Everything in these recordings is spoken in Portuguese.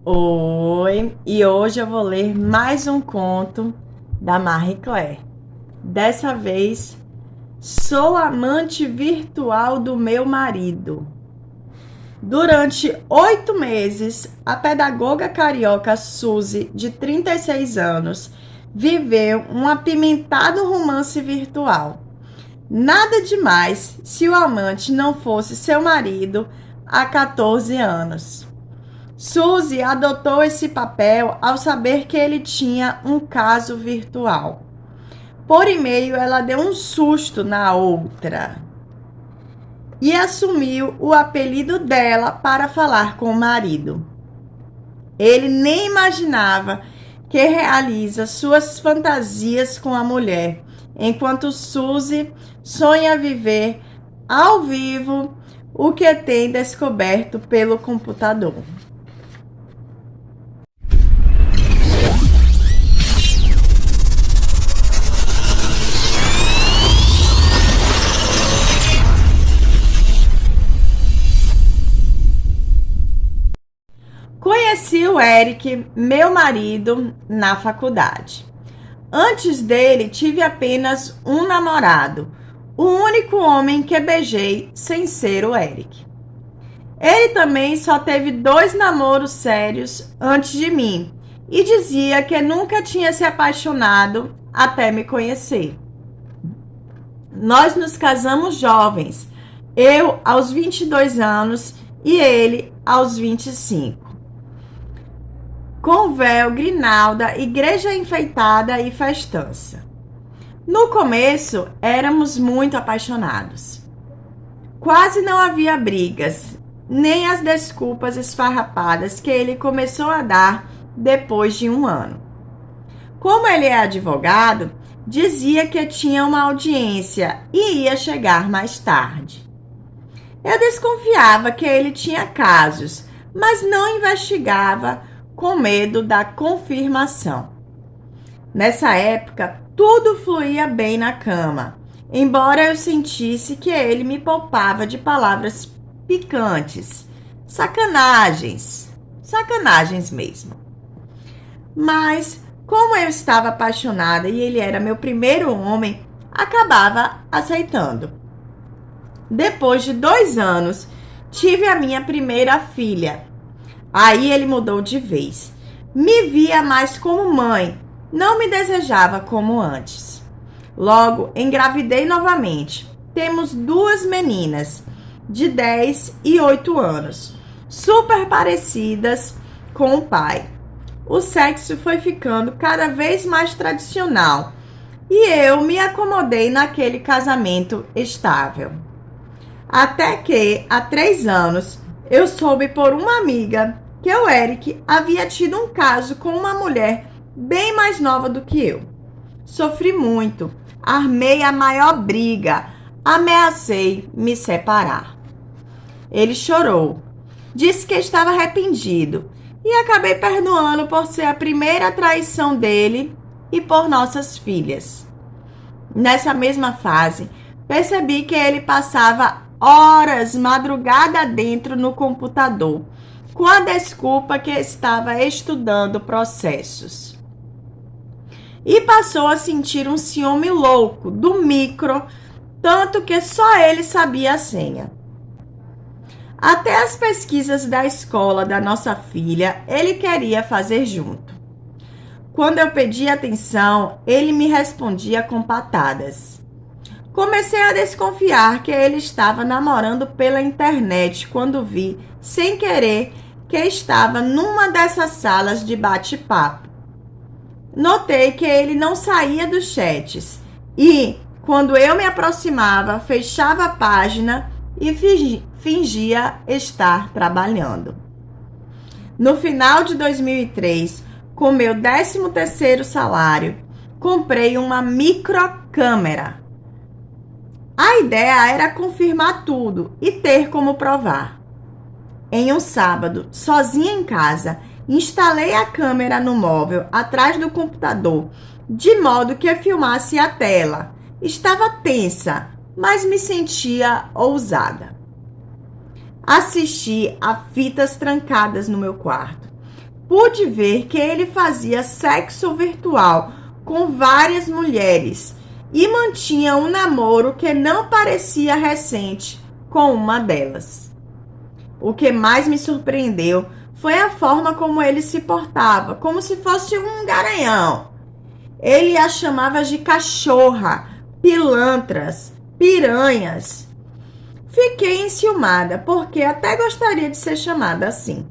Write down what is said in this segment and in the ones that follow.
Oi, e hoje eu vou ler mais um conto da Marie Claire. Dessa vez, sou amante virtual do meu marido. Durante 8 meses, a pedagoga carioca Suzy, de 36 anos, viveu um apimentado romance virtual. Nada demais se o amante não fosse seu marido há 14 anos. Suzy adotou esse papel ao saber que ele tinha um caso virtual. Por e-mail, ela deu um susto na outra e assumiu o apelido dela para falar com o marido. Ele nem imaginava que realiza suas fantasias com a mulher, enquanto Suzy sonha viver ao vivo o que tem descoberto pelo computador. Conheci o Eric, meu marido, na faculdade. Antes dele, tive apenas um namorado, o único homem que beijei sem ser o Eric. Ele também só teve 2 namoros sérios antes de mim e dizia que nunca tinha se apaixonado até me conhecer. Nós nos casamos jovens, eu aos 22 anos e ele aos 25. Com véu, grinalda, igreja enfeitada e festança. No começo, éramos muito apaixonados. Quase não havia brigas, nem as desculpas esfarrapadas que ele começou a dar depois de um ano. Como ele é advogado, dizia que tinha uma audiência e ia chegar mais tarde. Eu desconfiava que ele tinha casos, mas não investigava com medo da confirmação. Nessa época, tudo fluía bem na cama, embora eu sentisse que ele me poupava de palavras picantes, sacanagens mesmo. Mas, como eu estava apaixonada e ele era meu primeiro homem, acabava aceitando. Depois de 2 anos, tive a minha primeira filha. Aí ele mudou de vez. Me via mais como mãe, não me desejava como antes. Logo, engravidei novamente. Temos 2 meninas, de 10 e 8 anos, super parecidas com o pai. O sexo foi ficando cada vez mais tradicional e eu me acomodei naquele casamento estável. Até que, há 3 anos, eu soube por uma amiga que o Eric havia tido um caso com uma mulher bem mais nova do que eu. Sofri muito, armei a maior briga, ameacei me separar. Ele chorou, disse que estava arrependido e acabei perdoando por ser a primeira traição dele e por nossas filhas. Nessa mesma fase, percebi que ele passava horas madrugada dentro no computador, com a desculpa que estava estudando processos. E passou a sentir um ciúme louco do micro, tanto que só ele sabia a senha. Até as pesquisas da escola da nossa filha, ele queria fazer junto. Quando eu pedia atenção, ele me respondia com patadas. Comecei a desconfiar que ele estava namorando pela internet quando vi, sem querer, que estava numa dessas salas de bate-papo. Notei que ele não saía dos chats e, quando eu me aproximava, fechava a página e fingia estar trabalhando. No final de 2003, com meu 13º salário, comprei uma microcâmera. A ideia era confirmar tudo e ter como provar. Em um sábado, sozinha em casa, instalei a câmera no móvel atrás do computador, de modo que filmasse a tela. Estava tensa, mas me sentia ousada. Assisti a fitas trancadas no meu quarto. pude ver que ele fazia sexo virtual com várias mulheres e mantinha um namoro que não parecia recente com uma delas. O que mais me surpreendeu foi a forma como ele se portava, como se fosse um garanhão. Ele a chamava de cachorra, pilantras, piranhas. Fiquei enciumada, porque até gostaria de ser chamada assim.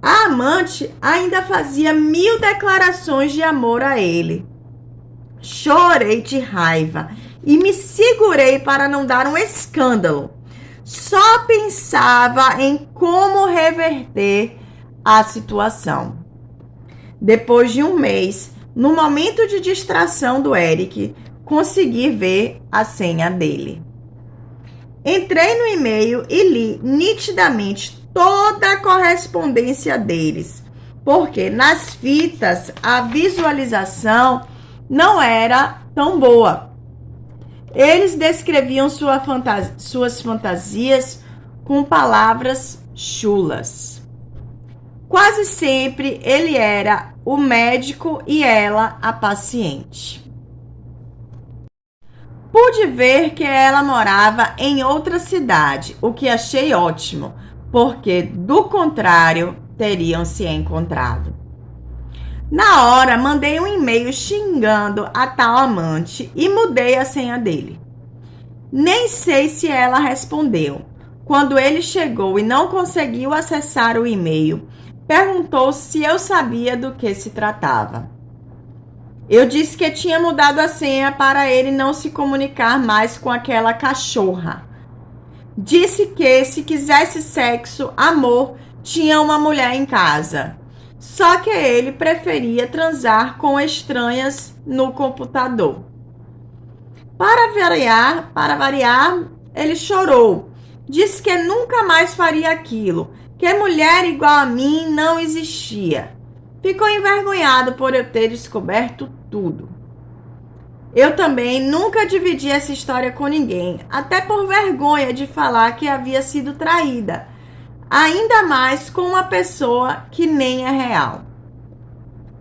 A amante ainda fazia 1000 declarações de amor a ele. Chorei de raiva e me segurei para não dar um escândalo. Só pensava em como reverter a situação. Depois de um mês, no momento de distração do Eric, consegui ver a senha dele. Entrei no e-mail e li nitidamente toda a correspondência deles, porque nas fitas a visualização não era tão boa. Eles descreviam suas fantasias com palavras chulas. Quase sempre ele era o médico e ela a paciente. Pude ver que ela morava em outra cidade, o que achei ótimo, porque do contrário teriam se encontrado. Na hora, mandei um e-mail xingando a tal amante e mudei a senha dele. Nem sei se ela respondeu. Quando ele chegou e não conseguiu acessar o e-mail, perguntou se eu sabia do que se tratava. Eu disse que tinha mudado a senha para ele não se comunicar mais com aquela cachorra. Disse que se quisesse sexo, amor, tinha uma mulher em casa. Só que ele preferia transar com estranhas no computador. Para variar, ele chorou. Disse que nunca mais faria aquilo, que mulher igual a mim não existia. Ficou envergonhado por eu ter descoberto tudo. Eu também nunca dividi essa história com ninguém, até por vergonha de falar que havia sido traída, ainda mais com uma pessoa que nem é real.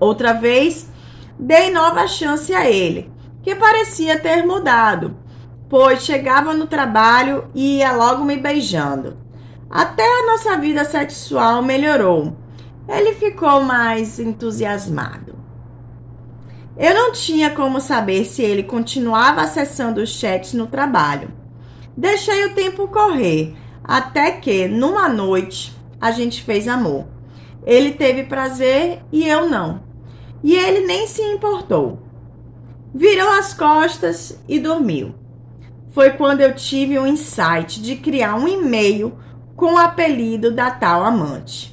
Outra vez, dei nova chance a ele, que parecia ter mudado, pois chegava no trabalho e ia logo me beijando. Até a nossa vida sexual melhorou. Ele ficou mais entusiasmado. Eu não tinha como saber se ele continuava acessando os chats no trabalho. Deixei o tempo correr, até que, numa noite, a gente fez amor. Ele teve prazer e eu não. E ele nem se importou. Virou as costas e dormiu. Foi quando eu tive um insight de criar um e-mail com o apelido da tal amante,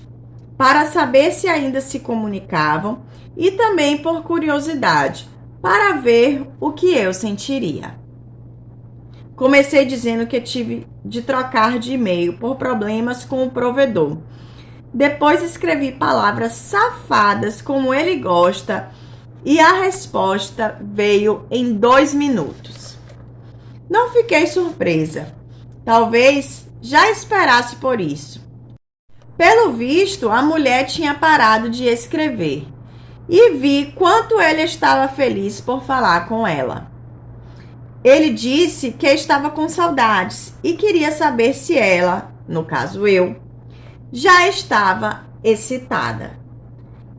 para saber se ainda se comunicavam e também por curiosidade, para ver o que eu sentiria. Comecei dizendo que tive de trocar de e-mail por problemas com o provedor. Depois escrevi palavras safadas como ele gosta e a resposta veio em 2 minutos. Não fiquei surpresa. Talvez já esperasse por isso. Pelo visto, a mulher tinha parado de escrever e vi quanto ele estava feliz por falar com ela. Ele disse que estava com saudades e queria saber se ela, no caso eu, já estava excitada.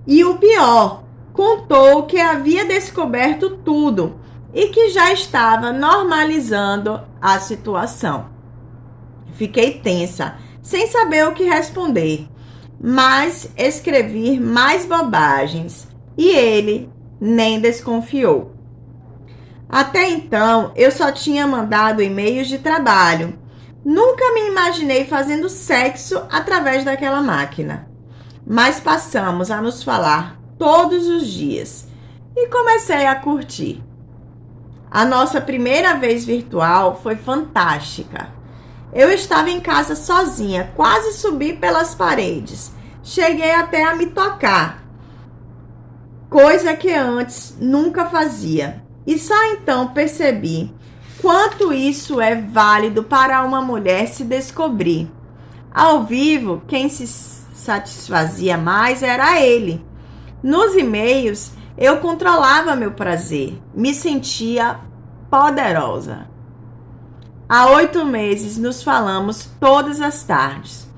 E o pior, contou que havia descoberto tudo e que já estava normalizando a situação. Fiquei tensa, sem saber o que responder, mas escrevi mais bobagens e ele nem desconfiou. Até então, eu só tinha mandado e-mails de trabalho. Nunca me imaginei fazendo sexo através daquela máquina. Mas passamos a nos falar todos os dias e comecei a curtir. A nossa primeira vez virtual foi fantástica. Eu estava em casa sozinha, quase subi pelas paredes. Cheguei até a me tocar, coisa que antes nunca fazia. E só então percebi quanto isso é válido para uma mulher se descobrir. Ao vivo, quem satisfazia mais era ele. Nos e-mails, eu controlava meu prazer, me sentia poderosa. Há 8 meses nos falamos todas as tardes.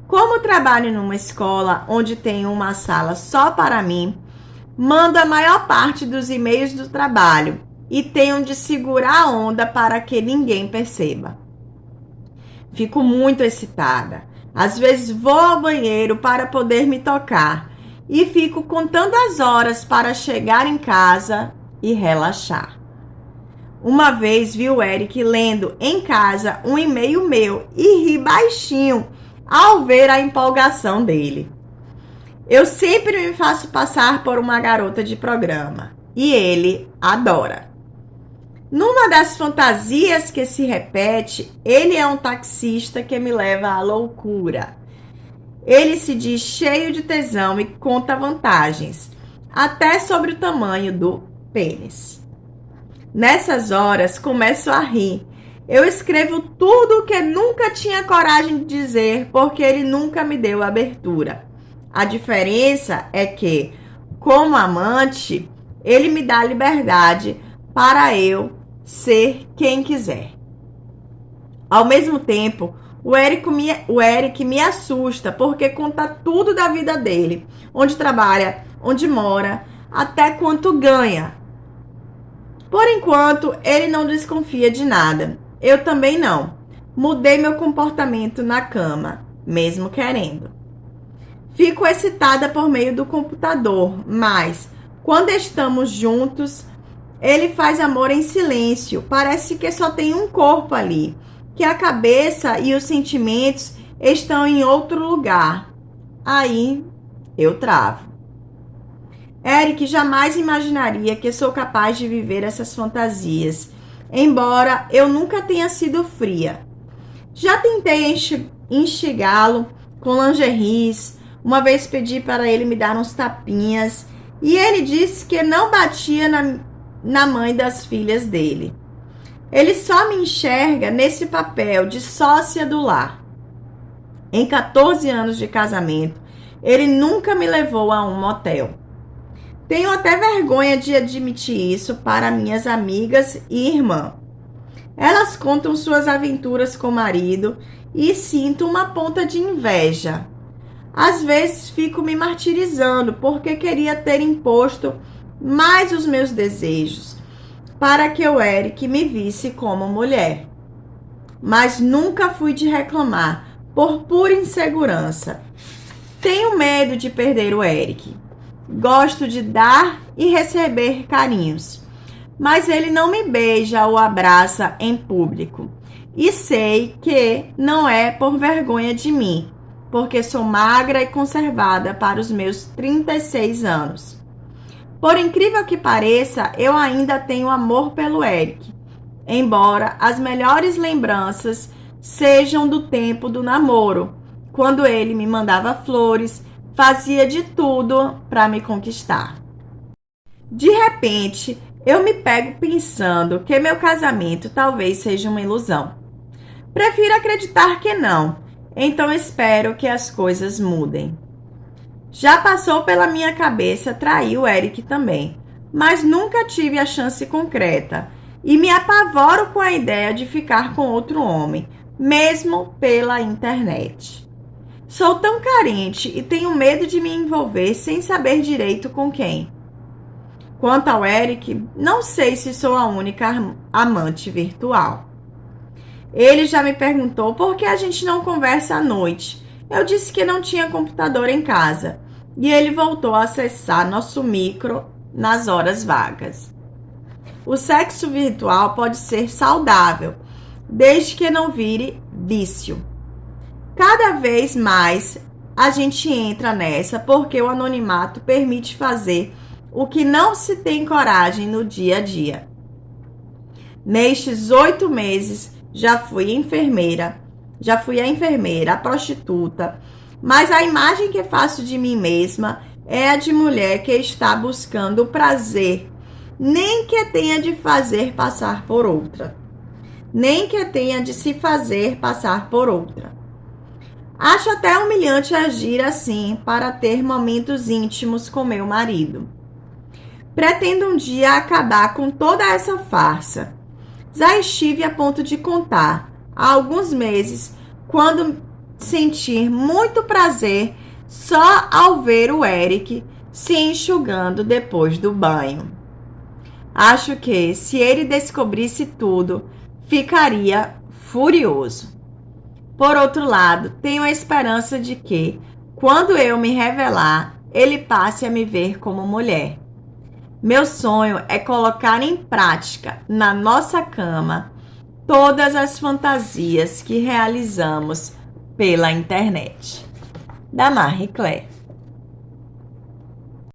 Como trabalho numa escola onde tenho uma sala só para mim, mando a maior parte dos e-mails do trabalho e tenho de segurar a onda para que ninguém perceba. Fico muito excitada. Às vezes vou ao banheiro para poder me tocar e fico contando as horas para chegar em casa e relaxar. Uma vez vi o Eric lendo em casa um e-mail meu e ri baixinho ao ver a empolgação dele. Eu sempre me faço passar por uma garota de programa e ele adora. Numa das fantasias que se repete, ele é um taxista que me leva à loucura. Ele se diz cheio de tesão e conta vantagens, até sobre o tamanho do pênis. Nessas horas, começo a rir. Eu escrevo tudo o que nunca tinha coragem de dizer, porque ele nunca me deu abertura. A diferença é que, como amante, ele me dá liberdade para eu ser quem quiser. Ao mesmo tempo, o Eric me assusta, porque conta tudo da vida dele, onde trabalha, onde mora, até quanto ganha. Por enquanto, ele não desconfia de nada. Eu também não. Mudei meu comportamento na cama, mesmo querendo. Fico excitada por meio do computador, mas quando estamos juntos, ele faz amor em silêncio. Parece que só tem um corpo ali, que a cabeça e os sentimentos estão em outro lugar. Aí eu travo. Eric jamais imaginaria que sou capaz de viver essas fantasias, embora eu nunca tenha sido fria. Já tentei instigá-lo com lingeries, uma vez pedi para ele me dar uns tapinhas e ele disse que não batia na mãe das filhas dele. Ele só me enxerga nesse papel de sócia do lar. Em 14 anos de casamento, ele nunca me levou a um motel. Tenho até vergonha de admitir isso para minhas amigas e irmã. Elas contam suas aventuras com o marido e sinto uma ponta de inveja. Às vezes fico me martirizando porque queria ter imposto mais os meus desejos para que o Eric me visse como mulher. Mas nunca fui de reclamar por pura insegurança. Tenho medo de perder o Eric. Gosto de dar e receber carinhos, mas ele não me beija ou abraça em público. E sei que não é por vergonha de mim, porque sou magra e conservada para os meus 36 anos. Por incrível que pareça, eu ainda tenho amor pelo Eric, embora as melhores lembranças sejam do tempo do namoro, quando ele me mandava flores, fazia de tudo para me conquistar. De repente, eu me pego pensando que meu casamento talvez seja uma ilusão. Prefiro acreditar que não, então espero que as coisas mudem. Já passou pela minha cabeça trair o Eric também, mas nunca tive a chance concreta e me apavoro com a ideia de ficar com outro homem, mesmo pela internet. Sou tão carente e tenho medo de me envolver sem saber direito com quem. Quanto ao Eric, não sei se sou a única amante virtual. Ele já me perguntou por que a gente não conversa à noite. Eu disse que não tinha computador em casa e ele voltou a acessar nosso micro nas horas vagas. O sexo virtual pode ser saudável, desde que não vire vício. Cada vez mais a gente entra nessa porque o anonimato permite fazer o que não se tem coragem no dia a dia. Nestes 8 meses já fui a enfermeira, a prostituta, mas a imagem que faço de mim mesma é a de mulher que está buscando o prazer, nem que tenha de fazer passar por outra, nem que tenha de se fazer passar por outra. Acho até humilhante agir assim para ter momentos íntimos com meu marido. Pretendo um dia acabar com toda essa farsa. Já estive a ponto de contar, há alguns meses, quando sentir muito prazer só ao ver o Eric se enxugando depois do banho. Acho que, se ele descobrisse tudo, ficaria furioso. Por outro lado, tenho a esperança de que, quando eu me revelar, ele passe a me ver como mulher. Meu sonho é colocar em prática, na nossa cama, todas as fantasias que realizamos pela internet. Da Marie Claire.